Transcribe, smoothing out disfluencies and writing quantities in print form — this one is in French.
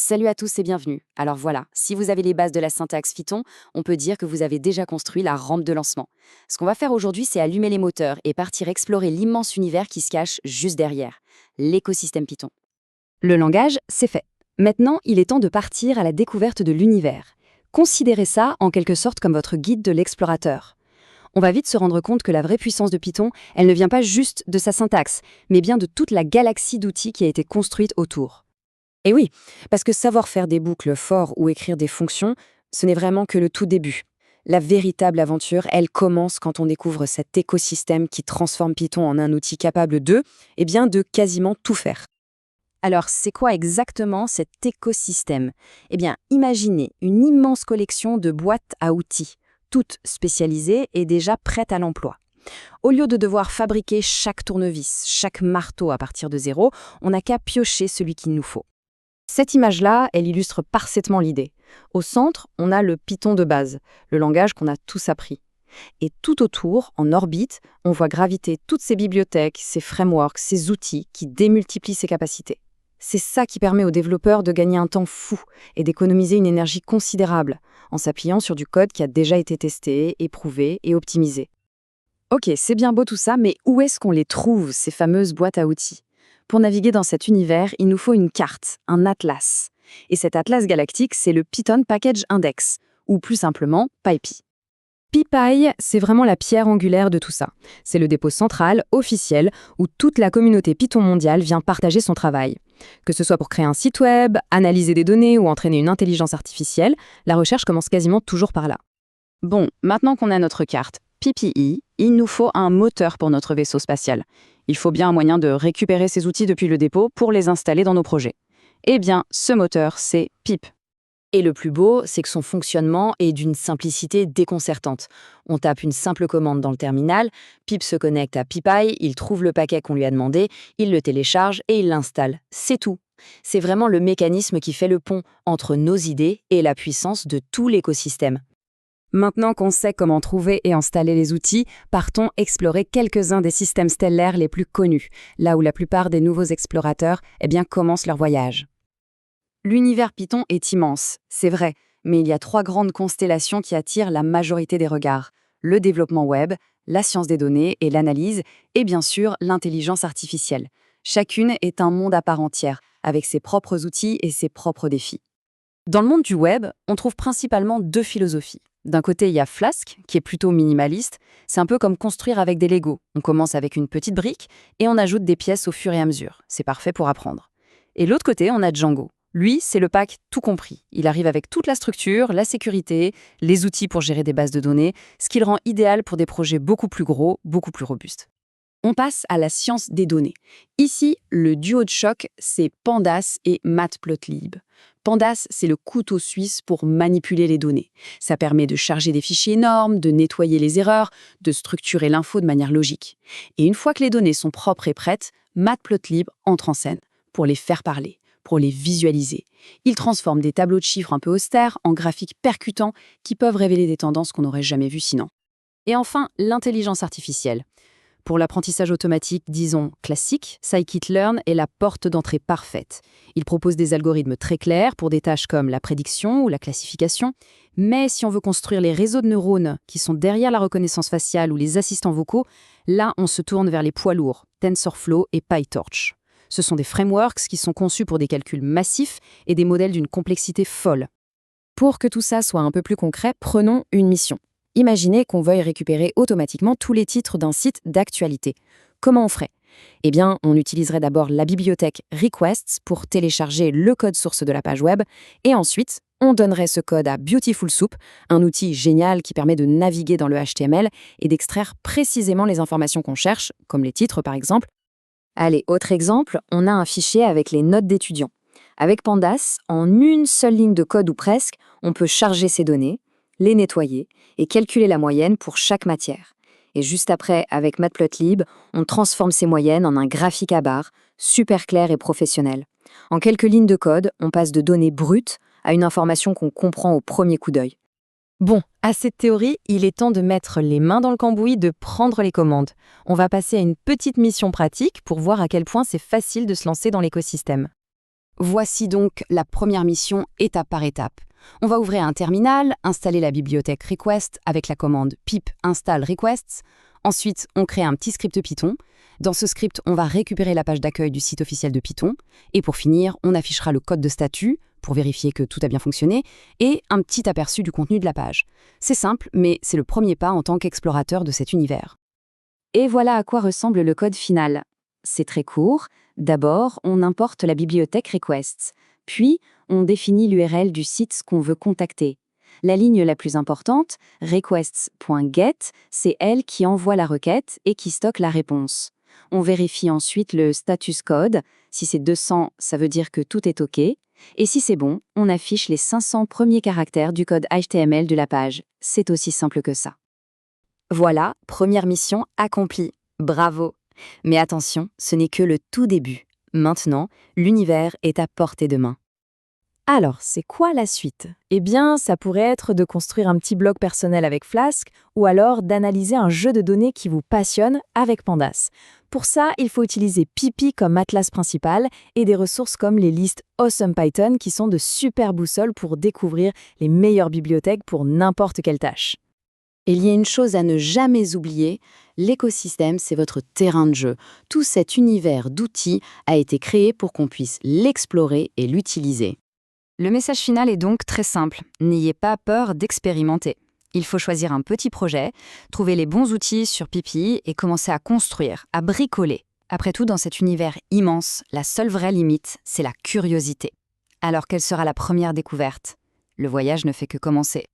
Salut à tous et bienvenue. Alors voilà, si vous avez les bases de la syntaxe Python, on peut dire que vous avez déjà construit la rampe de lancement. Ce qu'on va faire aujourd'hui, c'est allumer les moteurs et partir explorer l'immense univers qui se cache juste derrière, l'écosystème Python. Le langage, c'est fait. Maintenant, il est temps de partir à la découverte de l'univers. Considérez ça en quelque sorte comme votre guide de l'explorateur. On va vite se rendre compte que la vraie puissance de Python, elle ne vient pas juste de sa syntaxe, mais bien de toute la galaxie d'outils qui a été construite autour. Et oui, parce que savoir faire des boucles forts ou écrire des fonctions, ce n'est vraiment que le tout début. La véritable aventure, elle commence quand on découvre cet écosystème qui transforme Python en un outil capable de quasiment tout faire. Alors, c'est quoi exactement cet écosystème? Imaginez une immense collection de boîtes à outils, toutes spécialisées et déjà prêtes à l'emploi. Au lieu de devoir fabriquer chaque tournevis, chaque marteau à partir de zéro, on n'a qu'à piocher celui qu'il nous faut. Cette image-là, elle illustre parfaitement l'idée. Au centre, on a le Python de base, le langage qu'on a tous appris. Et tout autour, en orbite, on voit graviter toutes ces bibliothèques, ces frameworks, ces outils qui démultiplient ses capacités. C'est ça qui permet aux développeurs de gagner un temps fou et d'économiser une énergie considérable en s'appuyant sur du code qui a déjà été testé, éprouvé et optimisé. Ok, c'est bien beau tout ça, mais où est-ce qu'on les trouve, ces fameuses boîtes à outils? Pour naviguer dans cet univers, il nous faut une carte, un atlas. Et cet atlas galactique, c'est le Python Package Index, ou plus simplement PyPy. PyPy, c'est vraiment la pierre angulaire de tout ça. C'est le dépôt central, officiel, où toute la communauté Python mondiale vient partager son travail. Que ce soit pour créer un site web, analyser des données ou entraîner une intelligence artificielle, la recherche commence quasiment toujours par là. Bon, maintenant qu'on a notre carte PyPy, il nous faut un moteur pour notre vaisseau spatial. Il faut bien un moyen de récupérer ces outils depuis le dépôt pour les installer dans nos projets. Eh bien, ce moteur, c'est Pip. Et le plus beau, c'est que son fonctionnement est d'une simplicité déconcertante. On tape une simple commande dans le terminal, Pip se connecte à PyPy, il trouve le paquet qu'on lui a demandé, il le télécharge et il l'installe. C'est tout. C'est vraiment le mécanisme qui fait le pont entre nos idées et la puissance de tout l'écosystème. Maintenant qu'on sait comment trouver et installer les outils, partons explorer quelques-uns des systèmes stellaires les plus connus, là où la plupart des nouveaux explorateurs commencent leur voyage. L'univers Python est immense, c'est vrai, mais il y a 3 grandes constellations qui attirent la majorité des regards. Le développement web, la science des données et l'analyse, et bien sûr l'intelligence artificielle. Chacune est un monde à part entière, avec ses propres outils et ses propres défis. Dans le monde du web, on trouve principalement 2 philosophies. D'un côté, il y a Flask, qui est plutôt minimaliste. C'est un peu comme construire avec des Lego. On commence avec une petite brique et on ajoute des pièces au fur et à mesure. C'est parfait pour apprendre. Et de l'autre côté, on a Django. Lui, c'est le pack tout compris. Il arrive avec toute la structure, la sécurité, les outils pour gérer des bases de données, ce qui le rend idéal pour des projets beaucoup plus gros, beaucoup plus robustes. On passe à la science des données. Ici, le duo de choc, c'est Pandas et Matplotlib. Pandas, c'est le couteau suisse pour manipuler les données. Ça permet de charger des fichiers énormes, de nettoyer les erreurs, de structurer l'info de manière logique. Et une fois que les données sont propres et prêtes, Matplotlib entre en scène pour les faire parler, pour les visualiser. Il transforme des tableaux de chiffres un peu austères en graphiques percutants qui peuvent révéler des tendances qu'on n'aurait jamais vues sinon. Et enfin, l'intelligence artificielle. Pour l'apprentissage automatique, disons classique, Scikit-learn est la porte d'entrée parfaite. Il propose des algorithmes très clairs pour des tâches comme la prédiction ou la classification, mais si on veut construire les réseaux de neurones qui sont derrière la reconnaissance faciale ou les assistants vocaux, là on se tourne vers les poids lourds, TensorFlow et PyTorch. Ce sont des frameworks qui sont conçus pour des calculs massifs et des modèles d'une complexité folle. Pour que tout ça soit un peu plus concret, prenons une mission. Imaginez qu'on veuille récupérer automatiquement tous les titres d'un site d'actualité. Comment on ferait? On utiliserait d'abord la bibliothèque Requests pour télécharger le code source de la page web et ensuite, on donnerait ce code à Beautiful Soup, un outil génial qui permet de naviguer dans le HTML et d'extraire précisément les informations qu'on cherche, comme les titres par exemple. Allez, autre exemple, on a un fichier avec les notes d'étudiants. Avec Pandas, en une seule ligne de code ou presque, on peut charger ces données, les nettoyer et calculer la moyenne pour chaque matière. Et juste après, avec Matplotlib, on transforme ces moyennes en un graphique à barres, super clair et professionnel. En quelques lignes de code, on passe de données brutes à une information qu'on comprend au premier coup d'œil. Bon, à cette théorie, il est temps de mettre les mains dans le cambouis, de prendre les commandes. On va passer à une petite mission pratique pour voir à quel point c'est facile de se lancer dans l'écosystème. Voici donc la première mission étape par étape. On va ouvrir un terminal, installer la bibliothèque request avec la commande pip install requests. Ensuite, on crée un petit script Python. Dans ce script, on va récupérer la page d'accueil du site officiel de Python. Et pour finir, on affichera le code de statut pour vérifier que tout a bien fonctionné et un petit aperçu du contenu de la page. C'est simple, mais c'est le premier pas en tant qu'explorateur de cet univers. Et voilà à quoi ressemble le code final. C'est très court. D'abord, on importe la bibliothèque requests. Puis, on définit l'URL du site qu'on veut contacter. La ligne la plus importante, requests.get, c'est elle qui envoie la requête et qui stocke la réponse. On vérifie ensuite le status code. Si c'est 200, ça veut dire que tout est OK. Et si c'est bon, on affiche les 500 premiers caractères du code HTML de la page. C'est aussi simple que ça. Voilà, première mission accomplie. Bravo! Mais attention, ce n'est que le tout début. Maintenant, l'univers est à portée de main. Alors, c'est quoi la suite? Eh bien, ça pourrait être de construire un petit blog personnel avec Flask ou alors d'analyser un jeu de données qui vous passionne avec Pandas. Pour ça, il faut utiliser Pipi comme atlas principal et des ressources comme les listes Awesome Python qui sont de super boussoles pour découvrir les meilleures bibliothèques pour n'importe quelle tâche. Il y a une chose à ne jamais oublier, l'écosystème, c'est votre terrain de jeu. Tout cet univers d'outils a été créé pour qu'on puisse l'explorer et l'utiliser. Le message final est donc très simple. N'ayez pas peur d'expérimenter. Il faut choisir un petit projet, trouver les bons outils sur Pipi et commencer à construire, à bricoler. Après tout, dans cet univers immense, la seule vraie limite, c'est la curiosité. Alors, quelle sera la première découverte? Le voyage ne fait que commencer.